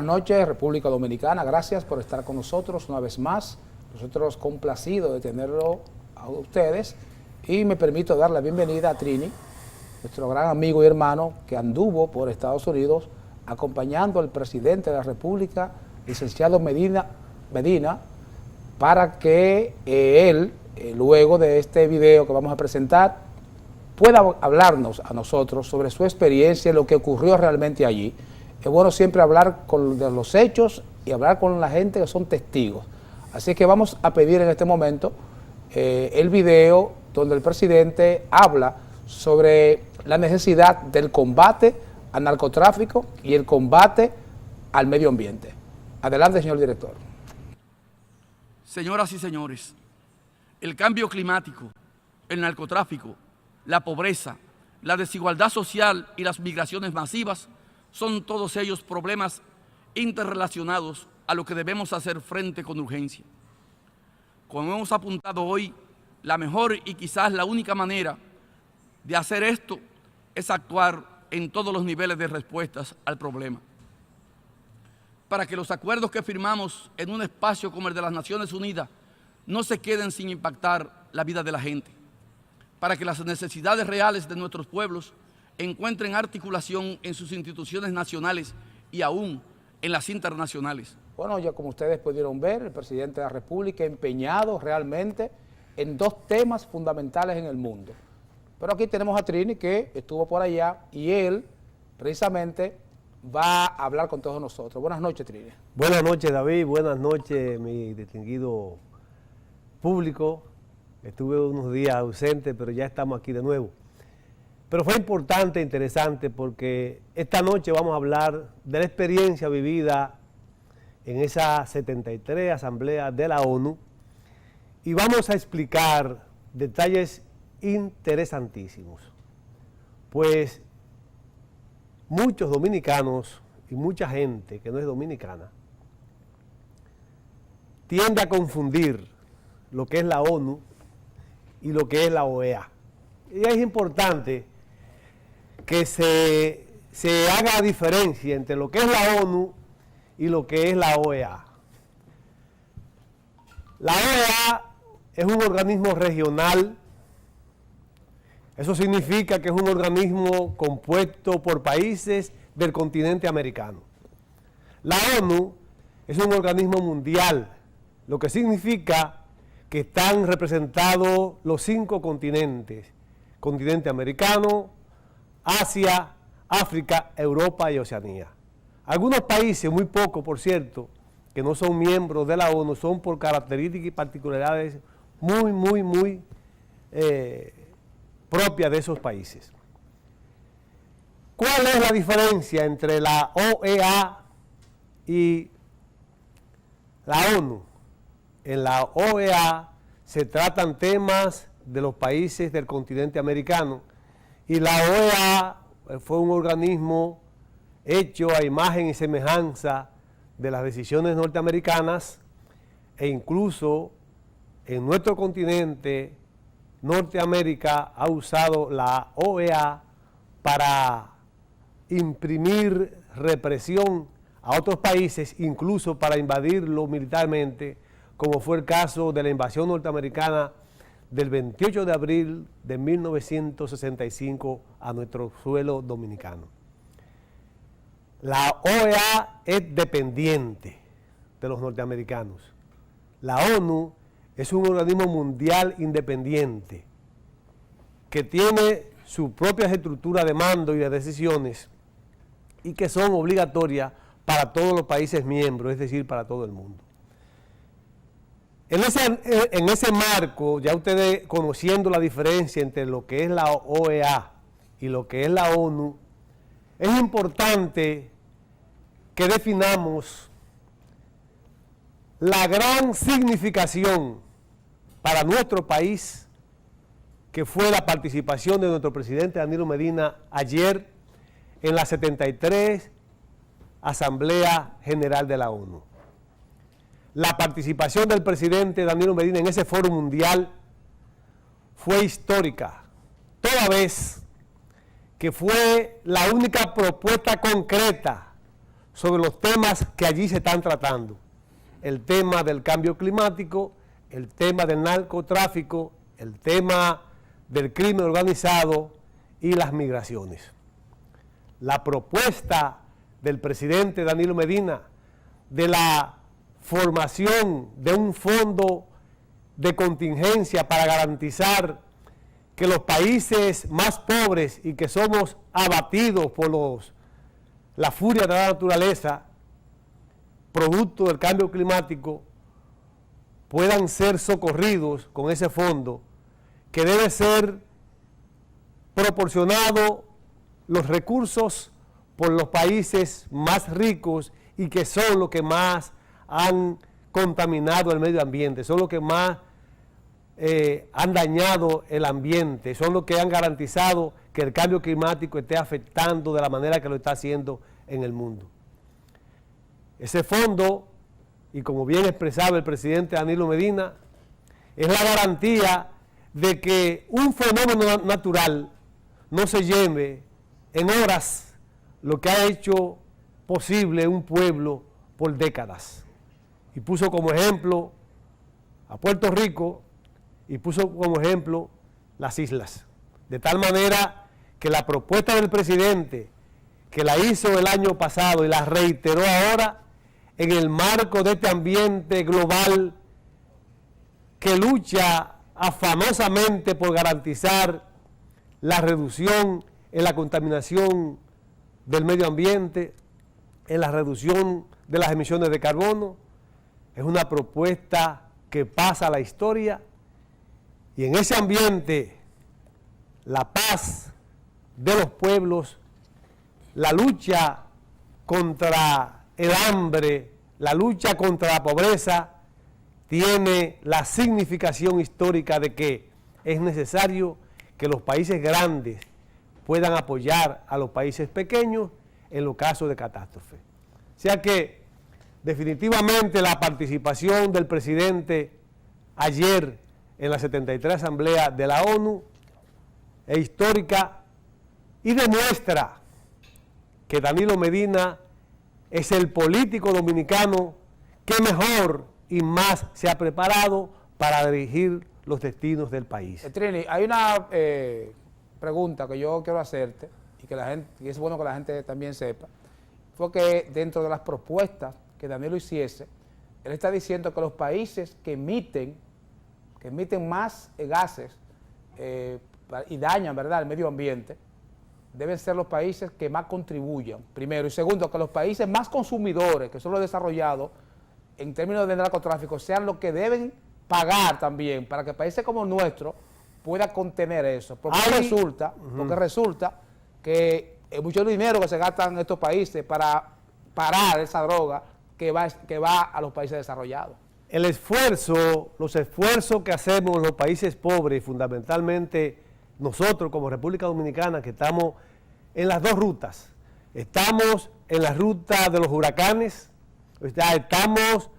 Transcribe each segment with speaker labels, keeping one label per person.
Speaker 1: Buenas noches, República Dominicana. Gracias por estar con nosotros una vez más. Nosotros complacidos de tenerlo a ustedes. Y me permito dar la bienvenida a Trini, nuestro gran amigo y hermano que anduvo por Estados Unidos acompañando al presidente de la República, licenciado Medina, para que él, luego de este video que vamos a presentar, pueda hablarnos a nosotros sobre su experiencia y lo que ocurrió realmente allí. Es bueno siempre hablar de los hechos y hablar con la gente que son testigos. Así que vamos a pedir en este momento el video donde el presidente habla sobre la necesidad del combate al narcotráfico y el combate al medio ambiente. Adelante, señor director.
Speaker 2: Señoras y señores, el cambio climático, el narcotráfico, la pobreza, la desigualdad social y las migraciones masivas son todos ellos problemas interrelacionados a lo que debemos hacer frente con urgencia. Como hemos apuntado hoy, la mejor y quizás la única manera de hacer esto es actuar en todos los niveles de respuestas al problema. Para que los acuerdos que firmamos en un espacio como el de las Naciones Unidas no se queden sin impactar la vida de la gente. Para que las necesidades reales de nuestros pueblos encuentren articulación en sus instituciones nacionales y aún en las internacionales.
Speaker 1: Bueno, ya como ustedes pudieron ver, el presidente de la República empeñado realmente en dos temas fundamentales en el mundo. Pero aquí tenemos a Trini, que estuvo por allá, y él precisamente va a hablar con todos nosotros. Buenas noches, Trini.
Speaker 3: Buenas noches, David. Buenas noches, mi distinguido público. Estuve unos días ausente, pero ya estamos aquí de nuevo. Pero fue importante e interesante porque esta noche vamos a hablar de la experiencia vivida en esa 73 Asamblea de la ONU y vamos a explicar detalles interesantísimos. Pues muchos dominicanos y mucha gente que no es dominicana tiende a confundir lo que es la ONU y lo que es la OEA. Y es importante que se haga diferencia entre lo que es la ONU y lo que es la OEA. La OEA es un organismo regional. Eso significa que es un organismo compuesto por países del continente americano. La ONU es un organismo mundial, lo que significa que están representados los 5 continentes: continente americano, Asia, África, Europa y Oceanía. Algunos países, muy pocos por cierto, que no son miembros de la ONU, son por características y particularidades muy propias de esos países. ¿Cuál es la diferencia entre la OEA y la ONU? En la OEA se tratan temas de los países del continente americano y la OEA fue un organismo hecho a imagen y semejanza de las decisiones norteamericanas e incluso en nuestro continente, Norteamérica ha usado la OEA para imprimir represión a otros países, incluso para invadirlo militarmente, como fue el caso de la invasión norteamericana del 28 de abril de 1965 a nuestro suelo dominicano. La OEA es dependiente de los norteamericanos. La ONU es un organismo mundial independiente que tiene su propia estructura de mando y de decisiones y que son obligatorias para todos los países miembros, es decir, para todo el mundo. En ese marco, ya ustedes conociendo la diferencia entre lo que es la OEA y lo que es la ONU, es importante que definamos la gran significación para nuestro país que fue la participación de nuestro presidente Danilo Medina ayer en la 73 Asamblea General de la ONU. La participación del presidente Danilo Medina en ese foro mundial fue histórica, toda vez que fue la única propuesta concreta sobre los temas que allí se están tratando. El tema del cambio climático, el tema del narcotráfico, el tema del crimen organizado y las migraciones. La propuesta del presidente Danilo Medina de la formación de un fondo de contingencia para garantizar que los países más pobres y que somos abatidos por la furia de la naturaleza, producto del cambio climático, puedan ser socorridos con ese fondo, que debe ser proporcionado los recursos por los países más ricos y que son los que más han contaminado el medio ambiente, son los que más han dañado el ambiente, son los que han garantizado que el cambio climático esté afectando de la manera que lo está haciendo en el mundo. Ese fondo, y como bien expresaba el presidente Danilo Medina, es la garantía de que un fenómeno natural no se lleve en horas lo que ha hecho posible un pueblo por décadas. Y puso como ejemplo a Puerto Rico y puso como ejemplo las islas. De tal manera que la propuesta del presidente, que la hizo el año pasado y la reiteró ahora, en el marco de este ambiente global que lucha afanosamente por garantizar la reducción en la contaminación del medio ambiente, en la reducción de las emisiones de carbono, es una propuesta que pasa a la historia, y en ese ambiente la paz de los pueblos, la lucha contra el hambre, la lucha contra la pobreza, tiene la significación histórica de que es necesario que los países grandes puedan apoyar a los países pequeños en los casos de catástrofe. O sea que definitivamente la participación del presidente ayer en la 73 Asamblea de la ONU es histórica y demuestra que Danilo Medina es el político dominicano que mejor y más se ha preparado para dirigir los destinos del país.
Speaker 1: Trini, hay una pregunta que yo quiero hacerte y que y es bueno que la gente también sepa. Fue que dentro de las propuestas que Danilo hiciese, él está diciendo que los países que emiten más gases y dañan, ¿verdad?, el medio ambiente, deben ser los países que más contribuyan, primero. Y segundo, que los países más consumidores, que son los desarrollados, en términos de narcotráfico, sean los que deben pagar también, para que países como el nuestro puedan contener eso. Porque resulta que mucho dinero que se gastan en estos países para parar esa droga que va a los países desarrollados.
Speaker 3: Los esfuerzos que hacemos los países pobres, fundamentalmente nosotros como República Dominicana, que estamos en las dos rutas, estamos en la ruta de los huracanes, estamos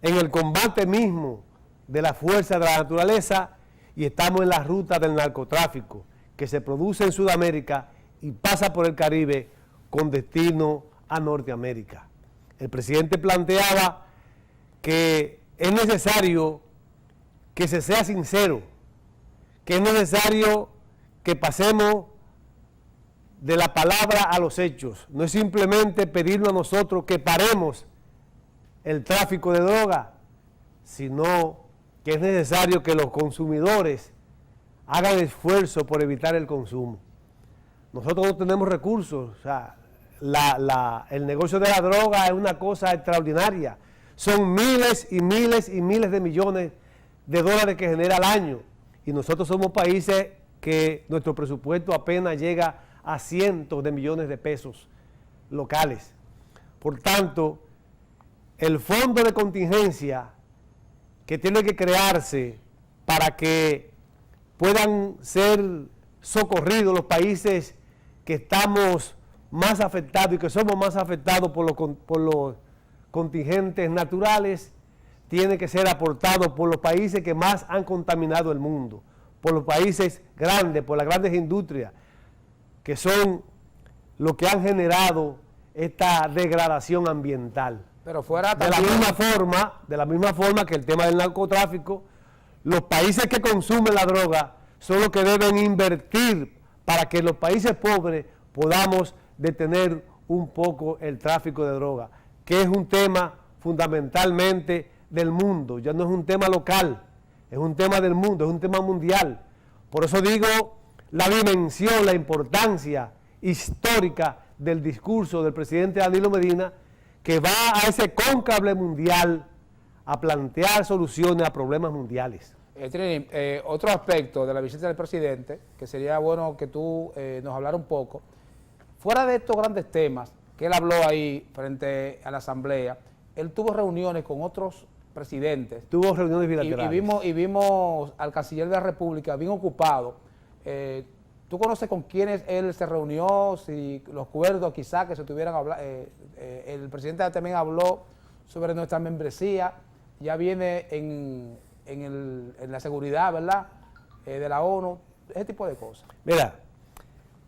Speaker 3: en el combate mismo de la fuerza de la naturaleza y estamos en la ruta del narcotráfico que se produce en Sudamérica y pasa por el Caribe con destino a Norteamérica. El presidente planteaba que es necesario que se sea sincero, que es necesario que pasemos de la palabra a los hechos. No es simplemente pedirnos a nosotros que paremos el tráfico de droga, sino que es necesario que los consumidores hagan esfuerzo por evitar el consumo. Nosotros no tenemos recursos, o sea, el negocio de la droga es una cosa extraordinaria. Son miles y miles y miles de millones de dólares que genera al año. Y nosotros somos países que nuestro presupuesto apenas llega a cientos de millones de pesos locales. Por tanto, el fondo de contingencia que tiene que crearse para que puedan ser socorridos los países que estamos más afectados y que somos más afectados por los contingentes naturales, tiene que ser aportado por los países que más han contaminado el mundo, por los países grandes, por las grandes industrias, que son los que han generado esta degradación ambiental.
Speaker 1: Pero fuera
Speaker 3: De la misma forma que el tema del narcotráfico, los países que consumen la droga son los que deben invertir para que los países pobres podamos detener un poco el tráfico de droga, que es un tema fundamentalmente del mundo, ya no es un tema local, es un tema del mundo, es un tema mundial. Por eso digo la dimensión, la importancia histórica del discurso del presidente Danilo Medina, que va a ese cónclave mundial a plantear soluciones a problemas mundiales.
Speaker 1: Trini, otro aspecto de la visita del presidente, que sería bueno que tú nos hablara un poco, fuera de estos grandes temas que él habló ahí frente a la Asamblea, él tuvo reuniones con otros presidentes.
Speaker 3: Tuvo reuniones bilaterales.
Speaker 1: Y vimos al canciller de la República bien ocupado. ¿Tú conoces con quiénes él se reunió? Si los acuerdos quizás que se tuvieran hablado. El presidente también habló sobre nuestra membresía. Ya viene en la seguridad, ¿verdad? De la ONU, ese tipo de cosas.
Speaker 3: Mira,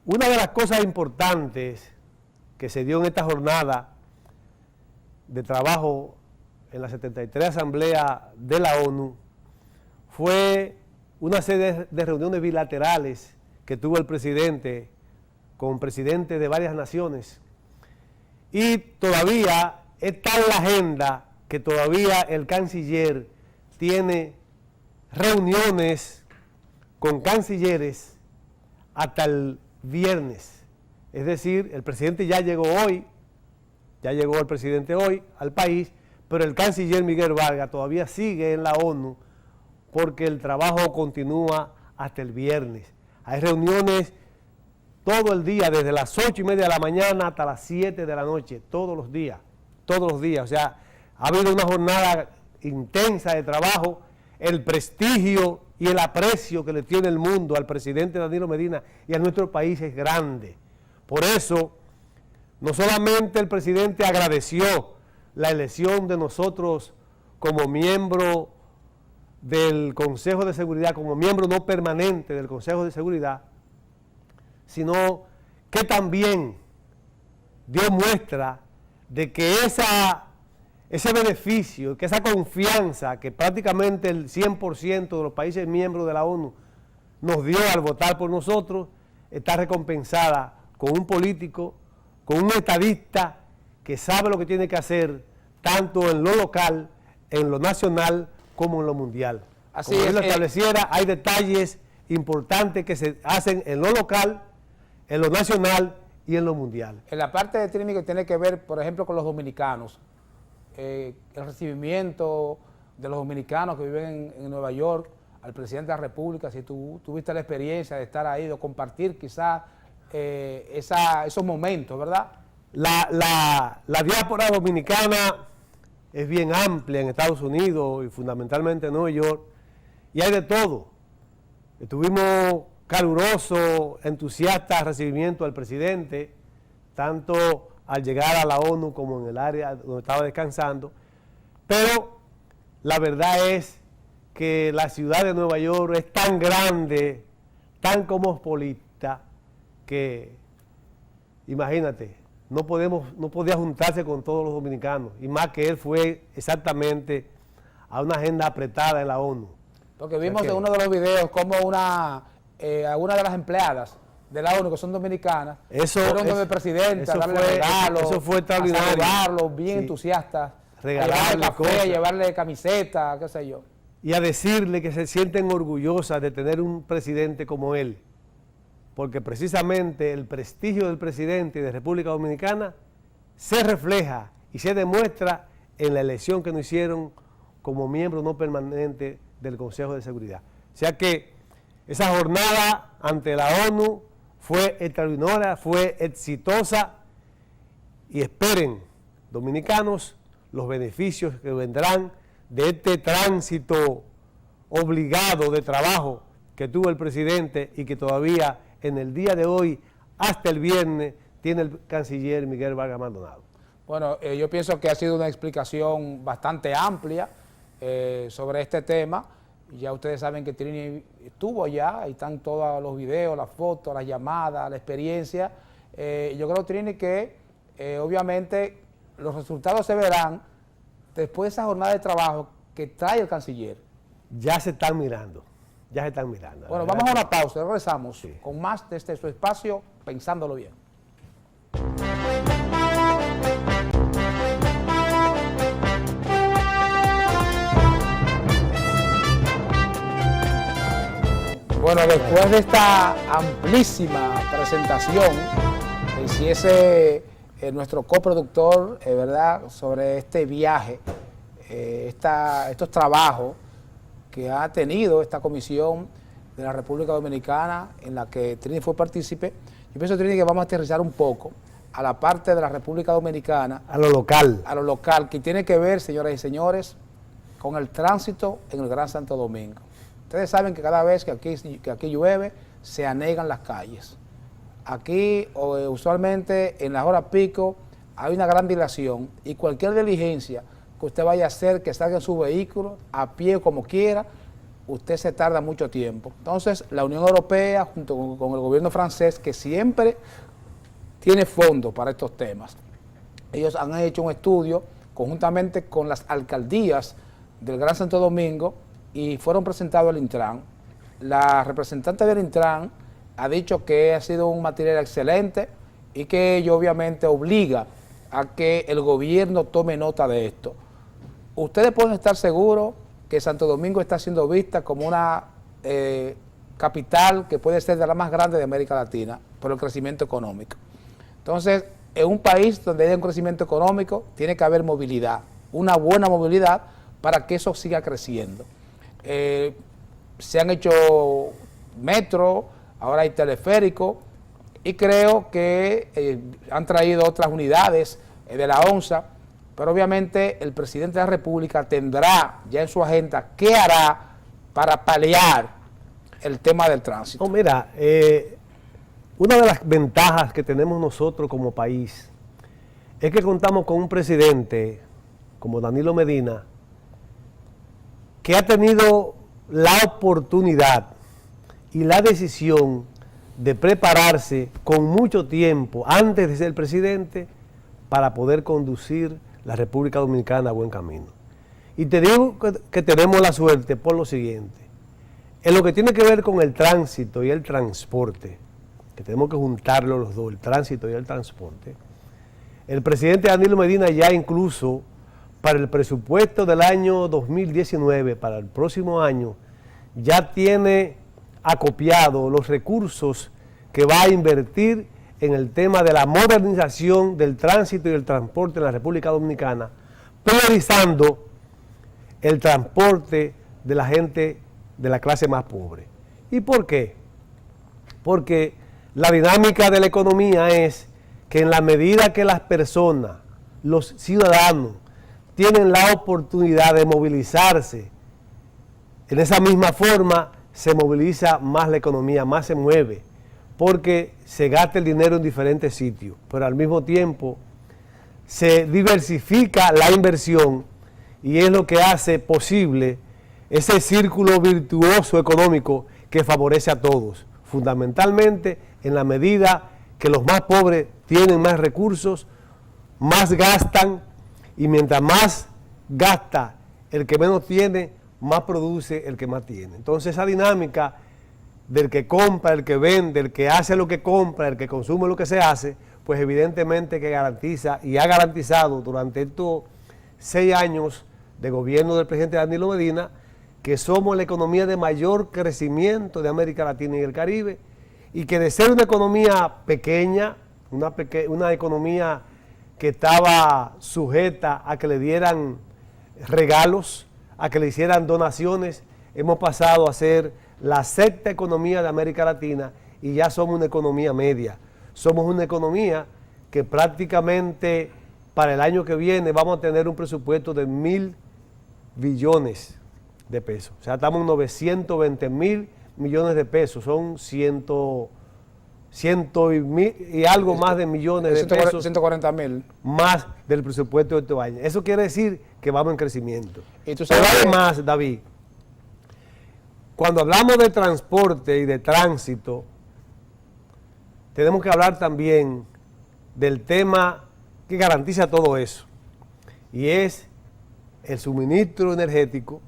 Speaker 3: una de las cosas importantes que se dio en esta jornada de trabajo en la 73 Asamblea de la ONU fue una serie de reuniones bilaterales que tuvo el presidente con presidentes de varias naciones, y todavía está en la agenda que todavía el canciller tiene reuniones con cancilleres hasta el viernes. Es decir, el presidente ya llegó el presidente hoy al país, pero el canciller Miguel Vargas todavía sigue en la ONU porque el trabajo continúa hasta el viernes. Hay reuniones todo el día, desde las 8:30 de la mañana hasta las 7 de la noche, todos los días. O sea, ha habido una jornada intensa de trabajo. El prestigio y el aprecio que le tiene el mundo al presidente Danilo Medina y a nuestro país es grande. Por eso, no solamente el presidente agradeció la elección de nosotros como miembro del Consejo de Seguridad, como miembro no permanente del Consejo de Seguridad, sino que también dio muestra de que ese beneficio, que esa confianza que prácticamente el 100% de los países miembros de la ONU nos dio al votar por nosotros, está recompensada con un político, con un estadista que sabe lo que tiene que hacer, tanto en lo local, en lo nacional, como en lo mundial.
Speaker 1: Así
Speaker 3: Como
Speaker 1: es,
Speaker 3: él lo estableciera, hay detalles importantes que se hacen en lo local, en lo nacional y en lo mundial.
Speaker 1: En la parte de Trini que tiene que ver, por ejemplo, con los dominicanos, el recibimiento de los dominicanos que viven en Nueva York al presidente de la República, si tú tuviste la experiencia de estar ahí, de compartir quizás esos momentos, ¿verdad?
Speaker 3: La diáspora dominicana es bien amplia en Estados Unidos y fundamentalmente en Nueva York, y hay de todo. Tuvimos caluroso, entusiasta recibimiento al presidente, tanto al llegar a la ONU como en el área donde estaba descansando, pero la verdad es que la ciudad de Nueva York es tan grande, tan cosmopolita, que imagínate, no podía juntarse con todos los dominicanos, y más que él fue exactamente a una agenda apretada en la ONU.
Speaker 1: Porque vimos en uno de los videos como alguna de las empleadas de la ONU que son dominicanas, fueron donde el presidente a darle regalos,
Speaker 3: eso fue extraordinario,
Speaker 1: a saludarlos, bien entusiastas,
Speaker 3: regalarle
Speaker 1: café, a llevarle camiseta, qué sé yo.
Speaker 3: Y a decirle que se sienten orgullosas de tener un presidente como él, porque precisamente el prestigio del presidente de República Dominicana se refleja y se demuestra en la elección que nos hicieron como miembro no permanente del Consejo de Seguridad. O sea que esa jornada ante la ONU fue extraordinaria, fue exitosa, y esperen, dominicanos, los beneficios que vendrán de este tránsito obligado de trabajo que tuvo el presidente y que todavía en el día de hoy, hasta el viernes, tiene el canciller Miguel Vargas Maldonado.
Speaker 1: Bueno, yo pienso que ha sido una explicación bastante amplia sobre este tema. Ya ustedes saben que Trini estuvo allá, ahí están todos los videos, las fotos, las llamadas, la experiencia. Yo creo, Trini, que obviamente los resultados se verán después de esa jornada de trabajo que trae el canciller.
Speaker 3: Ya se están mirando, ya se están mirando.
Speaker 1: Bueno, vamos a una pausa, regresamos
Speaker 3: Sí.
Speaker 1: con más de su espacio, Pensándolo Bien. Bueno, después de esta amplísima presentación que hiciese nuestro coproductor, ¿verdad?, sobre este viaje, estos trabajos que ha tenido esta comisión de la República Dominicana en la que Trini fue partícipe, yo pienso, Trini, que vamos a aterrizar un poco a la parte de la República Dominicana,
Speaker 3: A lo local.
Speaker 1: a lo local, que tiene que ver, señoras y señores, con el tránsito en el Gran Santo Domingo. Ustedes saben que cada vez que aquí llueve, se anegan las calles. Aquí, usualmente, en las horas pico, hay una gran dilación y cualquier diligencia que usted vaya a hacer, que salga en su vehículo, a pie o como quiera, usted se tarda mucho tiempo. Entonces, la Unión Europea, junto con el gobierno francés, que siempre tiene fondos para estos temas, ellos han hecho un estudio conjuntamente con las alcaldías del Gran Santo Domingo y fueron presentados al Intran. La representante del Intran ha dicho que ha sido un material excelente y que ello obviamente obliga a que el gobierno tome nota de esto. Ustedes pueden estar seguros que Santo Domingo está siendo vista como una capital que puede ser de la más grande de América Latina por el crecimiento económico. Entonces, en un país donde haya un crecimiento económico, tiene que haber movilidad, una buena movilidad para que eso siga creciendo. Se han hecho metro, ahora hay teleférico, y creo que han traído otras unidades de la ONSA, pero obviamente el presidente de la República tendrá ya en su agenda qué hará para paliar el tema del tránsito.
Speaker 3: No, mira, una de las ventajas que tenemos nosotros como país es que contamos con un presidente como Danilo Medina que ha tenido la oportunidad y la decisión de prepararse con mucho tiempo antes de ser presidente para poder conducir la República Dominicana a buen camino. Y te digo que tenemos la suerte por lo siguiente. En lo que tiene que ver con el tránsito y el transporte, que tenemos que juntarlo los dos, el tránsito y el transporte, el presidente Danilo Medina ya incluso para el presupuesto del año 2019, para el próximo año, ya tiene acopiado los recursos que va a invertir en el tema de la modernización del tránsito y el transporte en la República Dominicana, priorizando el transporte de la gente de la clase más pobre. ¿Y por qué? Porque la dinámica de la economía es que en la medida que las personas, los ciudadanos, tienen la oportunidad de movilizarse, en esa misma forma se moviliza más la economía, más se mueve, porque se gasta el dinero en diferentes sitios, pero al mismo tiempo se diversifica la inversión y es lo que hace posible ese círculo virtuoso económico que favorece a todos, fundamentalmente en la medida que los más pobres tienen más recursos, más gastan, y mientras más gasta el que menos tiene, más produce el que más tiene. Entonces esa dinámica del que compra, el que vende, el que hace lo que compra, el que consume lo que se hace, pues evidentemente que garantiza y ha garantizado durante estos 6 años de gobierno del presidente Danilo Medina que somos la economía de mayor crecimiento de América Latina y el Caribe, y que de ser una economía pequeña, una economía que estaba sujeta a que le dieran regalos, a que le hicieran donaciones, hemos pasado a ser la 6ª economía de América Latina y ya somos una economía media. Somos una economía que prácticamente para el año que viene vamos a tener un presupuesto de 1.000 billones de pesos. O sea, estamos en 920.000 millones de pesos, son 100 y algo más de millones de pesos.
Speaker 1: 140.000.
Speaker 3: Más del presupuesto de este año. Eso quiere decir que vamos en crecimiento.
Speaker 1: Y tú sabes
Speaker 3: pero además, David, cuando hablamos de transporte y de tránsito, tenemos que hablar también del tema que garantiza todo eso, y es el suministro energético.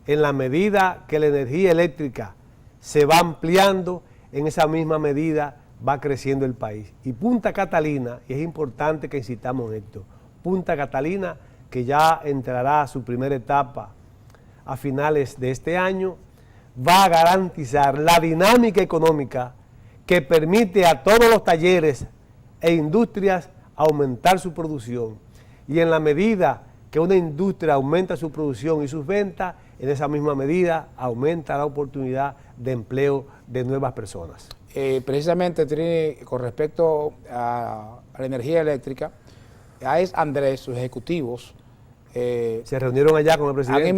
Speaker 3: En la medida que la energía eléctrica se va ampliando, en esa misma medida va creciendo el país. Y Punta Catalina, y es importante que insistamos en esto, Punta Catalina, que ya entrará a su primera etapa a finales de este año, va a garantizar la dinámica económica que permite a todos los talleres e industrias aumentar su producción. Y en la medida que una industria aumenta su producción y sus ventas, en esa misma medida aumenta la oportunidad de empleo de nuevas personas.
Speaker 1: Precisamente, Trini, con respecto a la energía eléctrica, AES Andrés, sus ejecutivos,
Speaker 3: se reunieron allá con el presidente.
Speaker 1: Han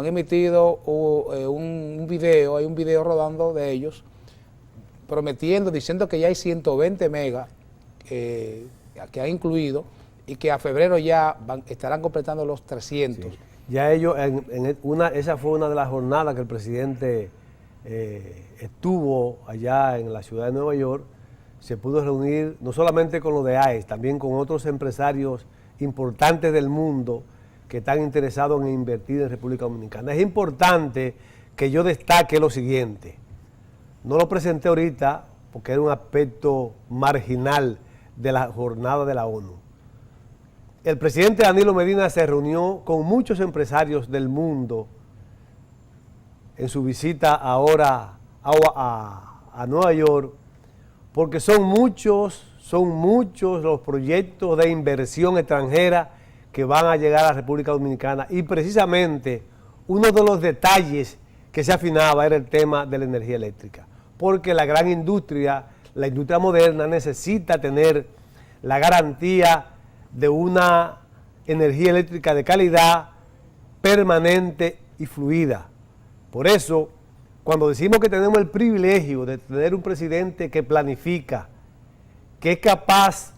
Speaker 1: emitido un video, hay un video rodando de ellos, prometiendo, diciendo que ya hay 120 megas que han incluido y que a febrero ya estarán completando los 300.
Speaker 3: Sí. Ya ellos, esa fue una de las jornadas que el presidente estuvo allá en la ciudad de Nueva York. Se pudo reunir no solamente con los de AES, también con otros empresarios importantes del mundo que están interesados en invertir en República Dominicana. Es importante que yo destaque lo siguiente. No lo presenté ahorita porque era un aspecto marginal de la jornada de la ONU. El presidente Danilo Medina se reunió con muchos empresarios del mundo en su visita ahora a Nueva York, porque son muchos los proyectos de inversión extranjera que van a llegar a la República Dominicana, y precisamente uno de los detalles que se afinaba era el tema de la energía eléctrica, porque la gran industria, la industria moderna, necesita tener la garantía de una energía eléctrica de calidad, permanente y fluida. Por eso, cuando decimos que tenemos el privilegio de tener un presidente que planifica, que es capaz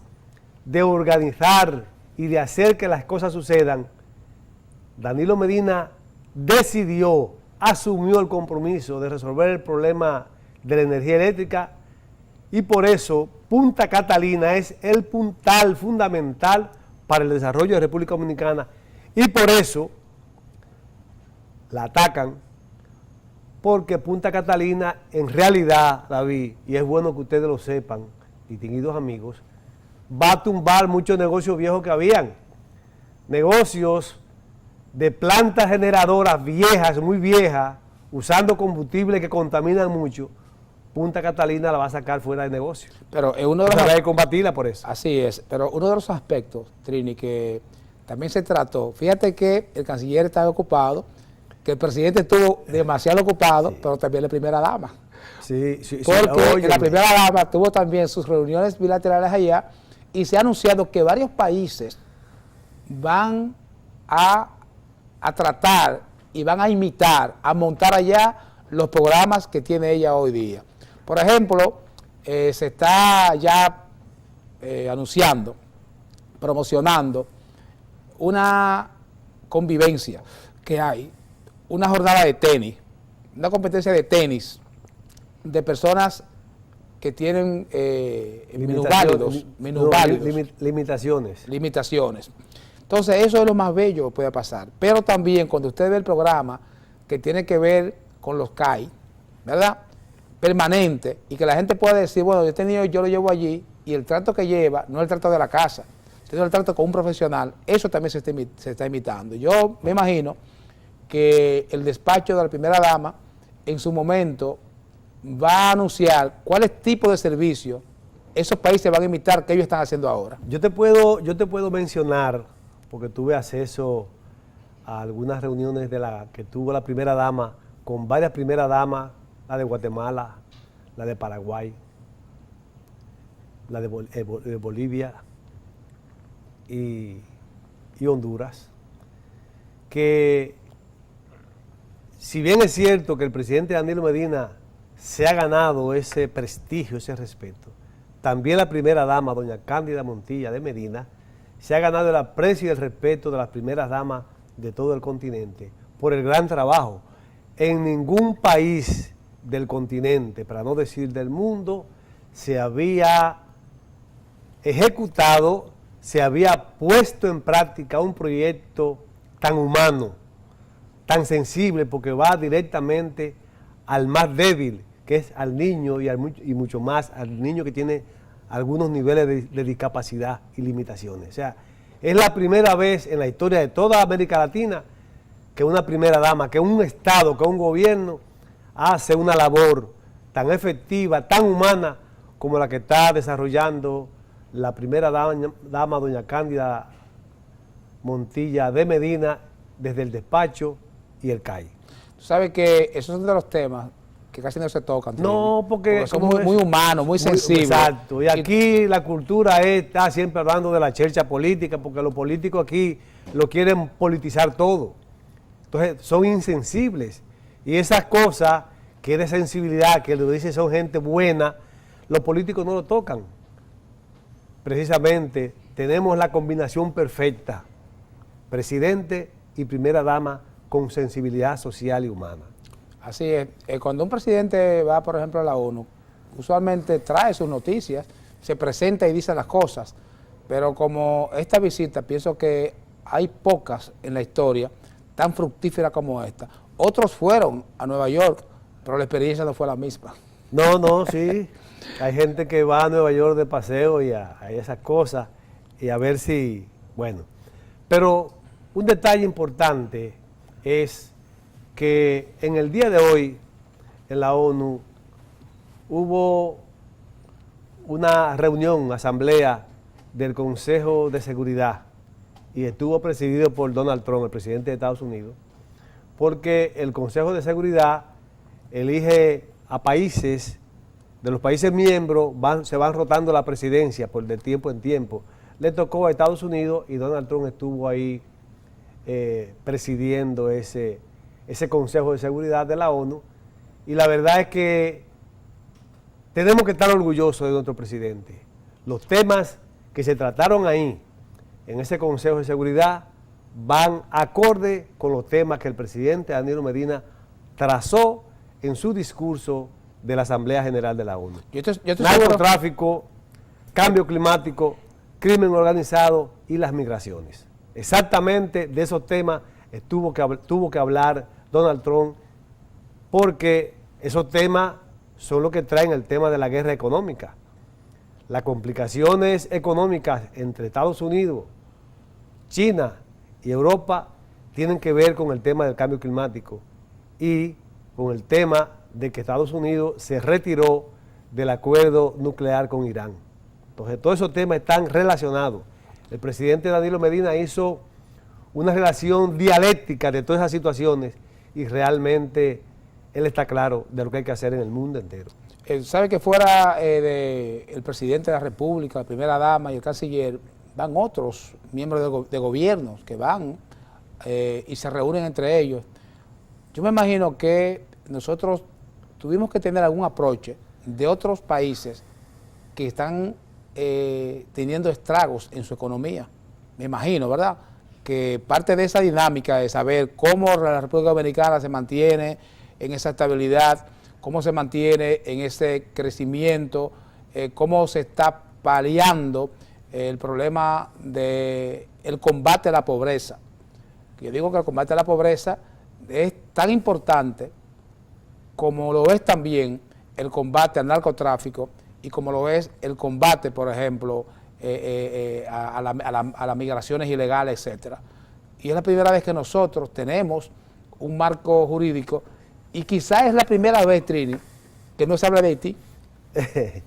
Speaker 3: de organizar y de hacer que las cosas sucedan, Danilo Medina decidió, asumió el compromiso de resolver el problema de la energía eléctrica, y por eso Punta Catalina es el puntal fundamental para el desarrollo de República Dominicana, y por eso la atacan, porque Punta Catalina en realidad, David, y es bueno que ustedes lo sepan, distinguidos amigos, va a tumbar muchos negocios viejos que habían, negocios de plantas generadoras viejas, muy viejas, usando combustibles que contaminan mucho. Punta Catalina la va a sacar fuera de negocio.
Speaker 1: Pero uno de los
Speaker 3: hay que combatirla por eso.
Speaker 1: Así es, pero uno de los aspectos, Trini, que también se trató, fíjate que el canciller estaba ocupado, que el presidente estuvo demasiado ocupado, sí, pero también la primera dama.
Speaker 3: Sí,
Speaker 1: porque la primera dama tuvo también sus reuniones bilaterales allá, y se ha anunciado que varios países van a tratar y van a imitar, a montar allá los programas que tiene ella hoy día. Por ejemplo, se está ya anunciando, promocionando una convivencia que hay, una jornada de tenis, una competencia de tenis de personas que tienen limitaciones. Entonces, eso es lo más bello que puede pasar. Pero también cuando usted ve el programa que tiene que ver con los CAI, ¿verdad?, permanente, y que la gente pueda decir, bueno, yo lo llevo allí, y el trato que lleva no es el trato de la casa, sino el trato con un profesional, eso también se está imitando. Yo me imagino que el despacho de la primera dama en su momento va a anunciar cuáles tipos de servicios esos países van a imitar que ellos están haciendo ahora.
Speaker 3: Yo te puedo mencionar, porque tuve acceso a algunas reuniones que tuvo la primera dama con varias primeras damas, la de Guatemala, la de Paraguay, la de Bolivia y Honduras, que si bien es cierto que el presidente Danilo Medina se ha ganado ese prestigio, ese respeto, también la primera dama, doña Cándida Montilla de Medina, se ha ganado el aprecio y el respeto de las primeras damas de todo el continente por el gran trabajo. En ningún país del continente, para no decir del mundo, se había ejecutado se había puesto en práctica un proyecto tan humano, tan sensible, porque va directamente al más débil, que es al niño y mucho más al niño que tiene algunos niveles de discapacidad y limitaciones. O sea, es la primera vez en la historia de toda América Latina que una primera dama, que un Estado, que un gobierno hace una labor tan efectiva, tan humana, como la que está desarrollando la primera dama, doña Cándida Montilla de Medina, desde el despacho y el CAI.
Speaker 1: Tú sabes que esos son de los temas que casi no se tocan.
Speaker 3: No, porque
Speaker 1: son muy humanos, muy sensibles.
Speaker 3: Exacto, y aquí la cultura está siempre hablando de la chercha política, porque los políticos aquí lo quieren politizar todo. Entonces son insensibles, y esas cosas que es de sensibilidad, que lo dicen son gente buena, los políticos no lo tocan. Precisamente tenemos la combinación perfecta, presidente y primera dama con sensibilidad social y humana.
Speaker 1: Así es. Cuando un presidente va, por ejemplo, a la ONU, usualmente trae sus noticias, se presenta y dice las cosas, pero como esta visita, pienso que hay pocas en la historia tan fructíferas como esta. Otros fueron a Nueva York, pero la experiencia no fue la misma.
Speaker 3: No, sí. Hay gente que va a Nueva York de paseo y a esas cosas, y a ver si, bueno. Pero un detalle importante es que en el día de hoy, en la ONU, hubo una reunión, asamblea del Consejo de Seguridad, y estuvo presidido por Donald Trump, el presidente de Estados Unidos, porque el Consejo de Seguridad elige a países, de los países miembros se van rotando la presidencia de tiempo en tiempo. Le tocó a Estados Unidos y Donald Trump estuvo ahí presidiendo ese Consejo de Seguridad de la ONU, y la verdad es que tenemos que estar orgullosos de nuestro presidente. Los temas que se trataron ahí en ese Consejo de Seguridad van acorde con los temas que el presidente Danilo Medina trazó en su discurso de la Asamblea General de la ONU. Narcotráfico, cambio climático, crimen organizado y las migraciones. Exactamente de esos temas tuvo que hablar Donald Trump, porque esos temas son los que traen el tema de la guerra económica. Las complicaciones económicas entre Estados Unidos, China y Europa tienen que ver con el tema del cambio climático y con el tema de que Estados Unidos se retiró del acuerdo nuclear con Irán. Entonces, todos esos temas están relacionados. El presidente Danilo Medina hizo una relación dialéctica de todas esas situaciones, y realmente él está claro de lo que hay que hacer en el mundo entero.
Speaker 1: ¿Sabe que fuera el presidente de la República, la primera dama y el canciller, van otros miembros de gobiernos que van y se reúnen entre ellos? Yo me imagino que nosotros tuvimos que tener algún approach de otros países que están teniendo estragos en su economía. Me imagino, ¿verdad?, que parte de esa dinámica de saber cómo la República Dominicana se mantiene en esa estabilidad, cómo se mantiene en ese crecimiento, cómo se está paliando el problema del combate a la pobreza. Yo digo que el combate a la pobreza es tan importante como lo es también el combate al narcotráfico y como lo es el combate, por ejemplo, a las migraciones ilegales, etcétera. Y es la primera vez que nosotros tenemos un marco jurídico, y quizás es la primera vez, Trini, que no se habla de Haití.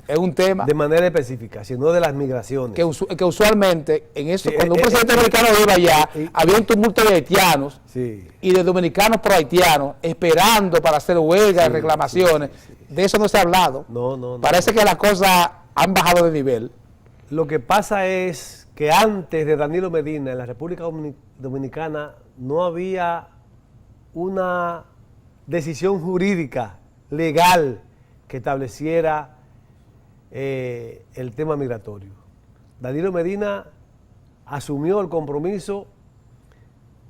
Speaker 1: Es un tema
Speaker 3: de manera específica, sino de las migraciones.
Speaker 1: Que usualmente, en eso, sí, cuando un presidente dominicano iba allá, había un tumulto de haitianos, sí, y de dominicanos pro haitianos esperando para hacer huelgas, sí, y reclamaciones. Sí, sí, sí. De eso no se ha hablado. Parece que las cosas han bajado de nivel.
Speaker 3: Lo que pasa es que antes de Danilo Medina, en la República Dominicana, no había una decisión jurídica, legal, que estableciera el tema migratorio. Danilo Medina asumió el compromiso,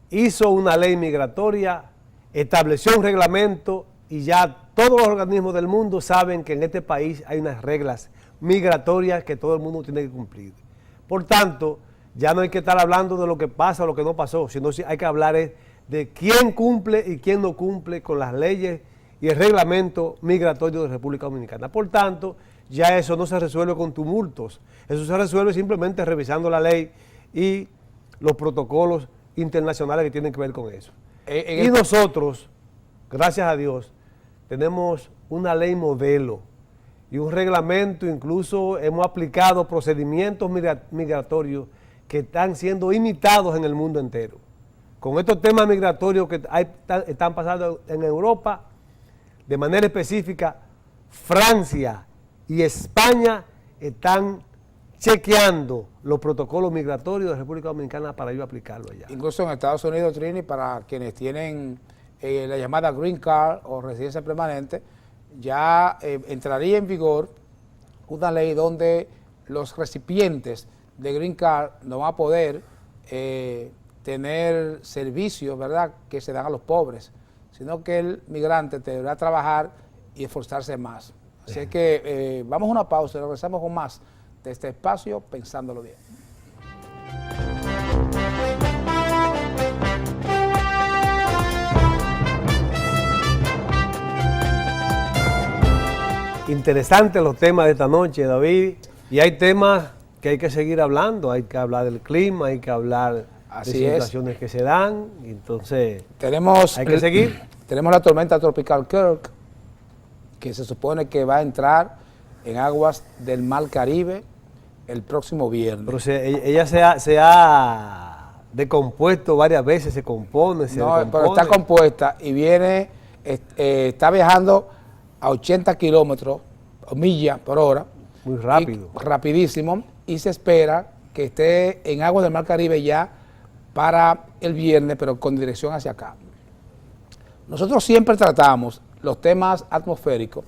Speaker 3: hizo una ley migratoria, estableció un reglamento, y ya todos los organismos del mundo saben que en este país hay unas reglas migratorias que todo el mundo tiene que cumplir. Por tanto, ya no hay que estar hablando de lo que pasa o lo que no pasó, sino hay que hablar de quién cumple y quién no cumple con las leyes y el reglamento migratorio de República Dominicana. Por tanto, ya eso no se resuelve con tumultos, eso se resuelve simplemente revisando la ley y los protocolos internacionales que tienen que ver con eso. Y nosotros, gracias a Dios, tenemos una ley modelo y un reglamento, incluso hemos aplicado procedimientos migratorios que están siendo imitados en el mundo entero. Con estos temas migratorios que están pasando en Europa, de manera específica, Francia y España están chequeando los protocolos migratorios de República Dominicana para yo aplicarlo allá.
Speaker 1: Incluso en Estados Unidos, Trini, para quienes tienen la llamada Green Card o residencia permanente, ya entraría en vigor una ley donde los recipientes de Green Card no van a poder tener servicios, ¿verdad?, que se dan a los pobres, sino que el migrante deberá trabajar y esforzarse más. Así que vamos a una pausa y regresamos con más de este espacio Pensándolo Bien.
Speaker 3: Interesantes los temas de esta noche, David, y hay temas que hay que seguir hablando, hay que hablar del clima, hay que hablar de situaciones que se dan, entonces hay que seguir.
Speaker 1: Tenemos la tormenta tropical Kirk, que se supone que va a entrar en aguas del Mar Caribe el próximo viernes.
Speaker 3: Pero ella se ha decompuesto varias veces, se compone,
Speaker 1: pero está compuesta y viene, está viajando a 80 kilómetros o millas por hora.
Speaker 3: Muy rápido.
Speaker 1: Rapidísimo, y se espera que esté en aguas del Mar Caribe ya para el viernes, pero con dirección hacia acá. Nosotros siempre tratamos los temas atmosféricos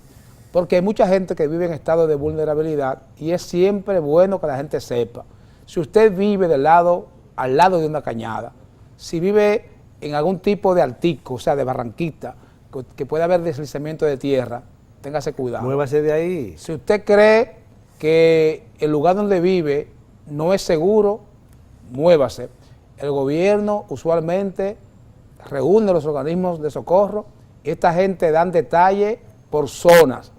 Speaker 1: porque hay mucha gente que vive en estado de vulnerabilidad y es siempre bueno que la gente sepa. Si usted vive al lado de una cañada, si vive en algún tipo de altico, o sea, de barranquita, que puede haber deslizamiento de tierra, téngase cuidado.
Speaker 3: Muévase de ahí.
Speaker 1: Si usted cree que el lugar donde vive no es seguro, muévase. El gobierno usualmente reúne los organismos de socorro y esta gente dan detalle por zonas.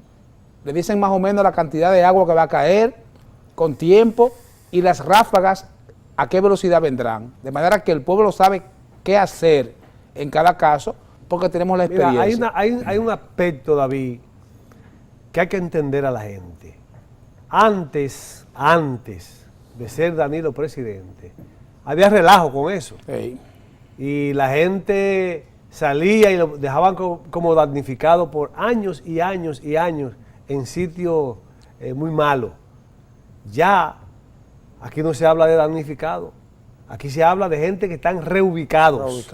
Speaker 1: Le dicen más o menos la cantidad de agua que va a caer con tiempo y las ráfagas a qué velocidad vendrán. De manera que el pueblo sabe qué hacer en cada caso porque tenemos la experiencia.
Speaker 3: Mira, hay un aspecto, David, que hay que entender a la gente. Antes de ser Danilo presidente, había relajo con eso.
Speaker 1: Sí.
Speaker 3: Y la gente salía y lo dejaban como damnificado por años y años y años en sitios muy malos. Ya aquí no se habla de damnificado, aquí se habla de gente que están reubicados.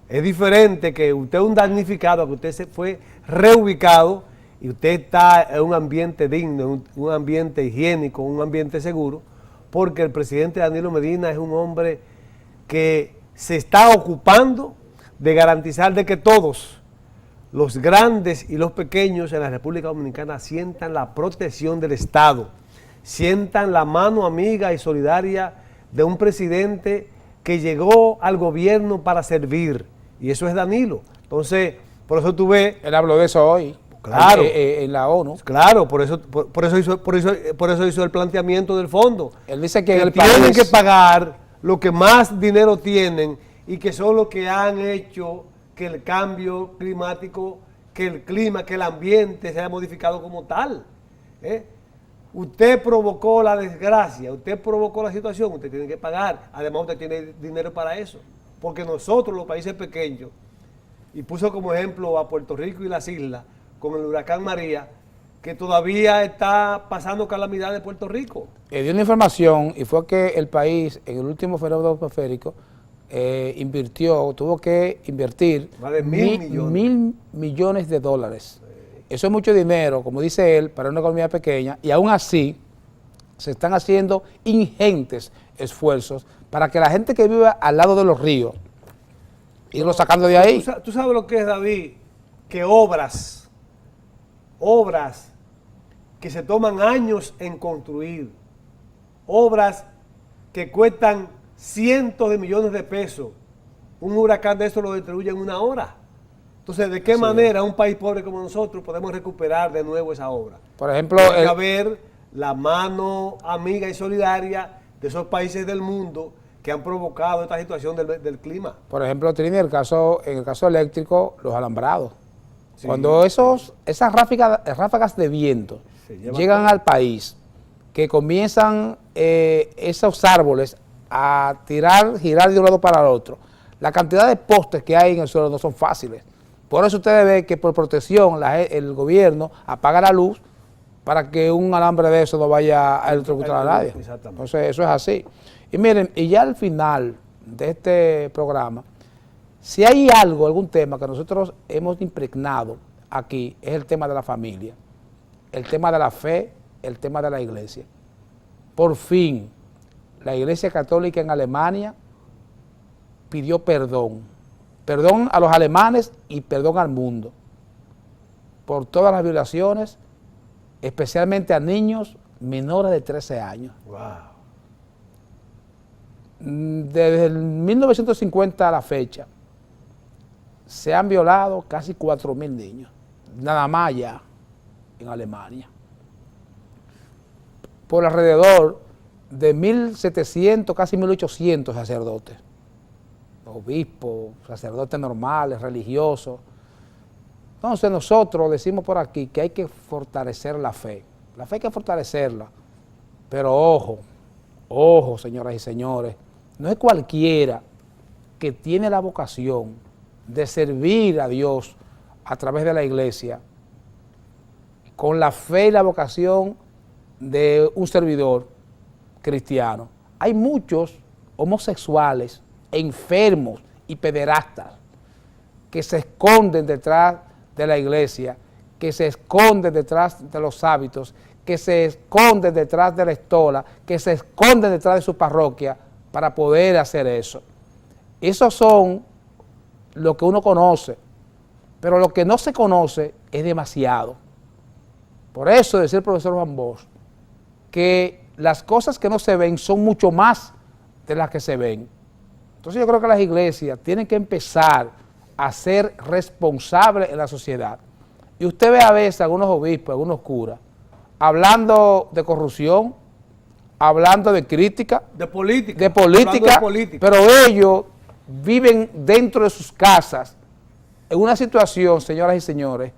Speaker 3: Es diferente que usted es un damnificado a que usted se fue reubicado y usted está en un ambiente digno, un ambiente higiénico, un ambiente seguro, porque el presidente Danilo Medina es un hombre que se está ocupando de garantizar de que todos, los grandes y los pequeños en la República Dominicana, sientan la protección del Estado, sientan la mano amiga y solidaria de un presidente que llegó al gobierno para servir, y eso es Danilo. Entonces, por eso tú ves...
Speaker 1: Él habló de eso hoy.
Speaker 3: Claro.
Speaker 1: En la ONU.
Speaker 3: Claro, por eso hizo el planteamiento del fondo.
Speaker 1: Él dice que
Speaker 3: tienen que pagar lo que más dinero tienen y que son los que han hecho que el cambio climático, que el clima, que el ambiente se haya modificado como tal. Usted provocó la desgracia, usted provocó la situación, usted tiene que pagar. Además, usted tiene dinero para eso. Porque nosotros, los países pequeños, y puso como ejemplo a Puerto Rico y las islas, con el huracán María, que todavía está pasando calamidad de Puerto Rico.
Speaker 1: Dio una información y fue que el país, en el último fenómeno atmosférico, tuvo que invertir
Speaker 3: más de $1.000
Speaker 1: millones de dólares. Eso es mucho dinero, como dice él, para una economía pequeña, y aún así se están haciendo ingentes esfuerzos para que la gente que vive al lado de los ríos, irlo sacando de ahí.
Speaker 3: ¿Tú sabes lo que es, David? Que obras que se toman años en construir, obras que cuestan cientos de millones de pesos. Un huracán de eso lo destruye en una hora. Entonces, ¿de qué manera un país pobre como nosotros podemos recuperar de nuevo esa obra?
Speaker 1: Por ejemplo,
Speaker 3: Tiene que haber la mano amiga y solidaria de esos países del mundo que han provocado esta situación del clima.
Speaker 1: por ejemplo, Trini, en el caso eléctrico, los alambrados.
Speaker 3: Sí,
Speaker 1: Cuando esas ráfagas de viento llegan al país, que comienzan esos árboles a girar de un lado para el otro, la cantidad de postes que hay en el suelo no son fáciles. Por eso ustedes ven que por protección el gobierno apaga la luz para que un alambre de eso no vaya a electrocutar a nadie. Entonces eso es así. Y miren, y ya al final de este programa, si hay algún tema que nosotros hemos impregnado aquí, es el tema de la familia, el tema de la fe, el tema de la iglesia. Por fin, la Iglesia Católica en Alemania pidió perdón a los alemanes y perdón al mundo por todas las violaciones, especialmente a niños menores de 13 años.
Speaker 3: Wow.
Speaker 1: Desde el 1950 a la fecha, se han violado casi 4.000 niños, nada más ya en Alemania, por alrededor de 1.700, casi 1.800 sacerdotes, obispos, sacerdotes normales, religiosos. Entonces nosotros decimos por aquí que hay que fortalecer la fe hay que fortalecerla, pero ojo, señoras y señores, no es cualquiera que tiene la vocación de servir a Dios a través de la iglesia, con la fe y la vocación de un servidor cristiano. Hay muchos homosexuales, enfermos y pederastas que se esconden detrás de la iglesia, que se esconden detrás de los hábitos, que se esconden detrás de la estola, que se esconden detrás de su parroquia para poder hacer eso. Esos son lo que uno conoce, pero lo que no se conoce es demasiado. Por eso decía el profesor Juan Bosch que las cosas que no se ven son mucho más de las que se ven. Entonces yo creo que las iglesias tienen que empezar a ser responsables en la sociedad. Y usted ve a veces a algunos obispos, a algunos curas, hablando de corrupción, hablando de crítica, de política, pero ellos viven dentro de sus casas en una situación, señoras y señores,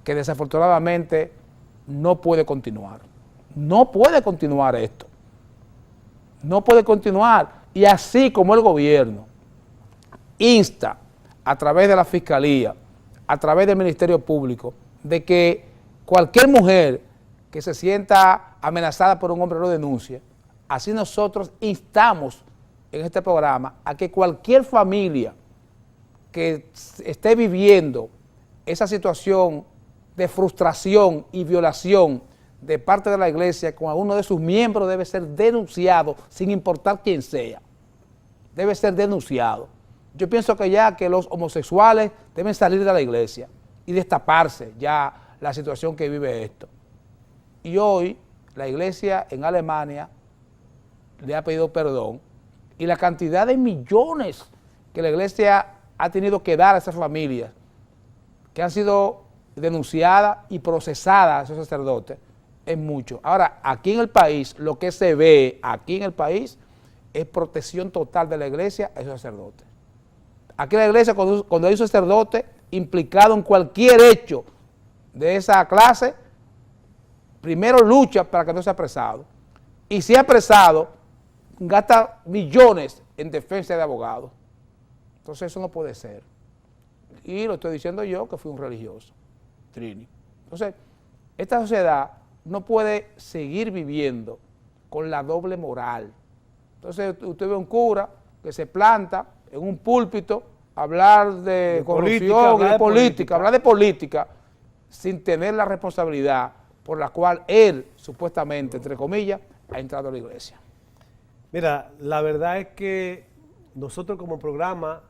Speaker 1: que desafortunadamente no puede continuar. No puede continuar esto. No puede continuar. Y así como el gobierno insta a través de la Fiscalía, a través del Ministerio Público, de que cualquier mujer que se sienta amenazada por un hombre lo denuncie, así nosotros instamos en este programa a que cualquier familia que esté viviendo esa situación de frustración y violación de parte de la iglesia con alguno de sus miembros debe ser denunciado sin importar quién sea. Debe ser denunciado. Yo pienso que ya que los homosexuales deben salir de la iglesia y destaparse ya la situación que vive esto. Y hoy la iglesia en Alemania le ha pedido perdón y la cantidad de millones que la iglesia ha tenido que dar a esas familias que han sido denunciadas y procesadas a esos sacerdotes es mucho. Ahora, aquí en el país, lo que se ve aquí en el país es protección total de la iglesia a esos sacerdotes. Aquí en la iglesia, cuando hay un sacerdote implicado en cualquier hecho de esa clase, primero lucha para que no sea apresado. Y si es apresado, gasta millones en defensa de abogados. Entonces eso no puede ser. Y lo estoy diciendo yo, que fui un religioso, Trini. Entonces, esta sociedad no puede seguir viviendo con la doble moral. Entonces, usted ve un cura que se planta en un púlpito a hablar de corrupción, hablar de política, sin tener la responsabilidad por la cual él, supuestamente, entre comillas, ha entrado a la iglesia.
Speaker 3: Mira, la verdad es que nosotros como programa,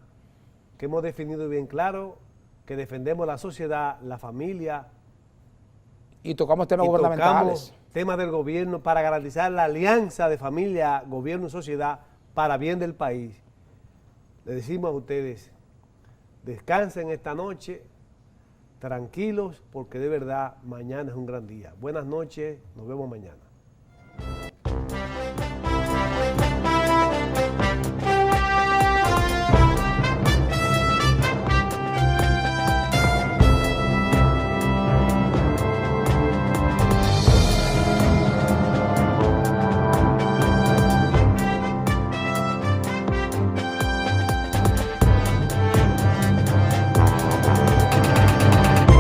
Speaker 3: que hemos definido bien claro, que defendemos la sociedad, la familia
Speaker 1: Y tocamos temas
Speaker 3: y
Speaker 1: gubernamentales.
Speaker 3: tocamos temas del gobierno para garantizar la alianza de familia, gobierno y sociedad para bien del país. Le decimos a ustedes, descansen esta noche, tranquilos, porque de verdad mañana es un gran día. Buenas noches, nos vemos mañana.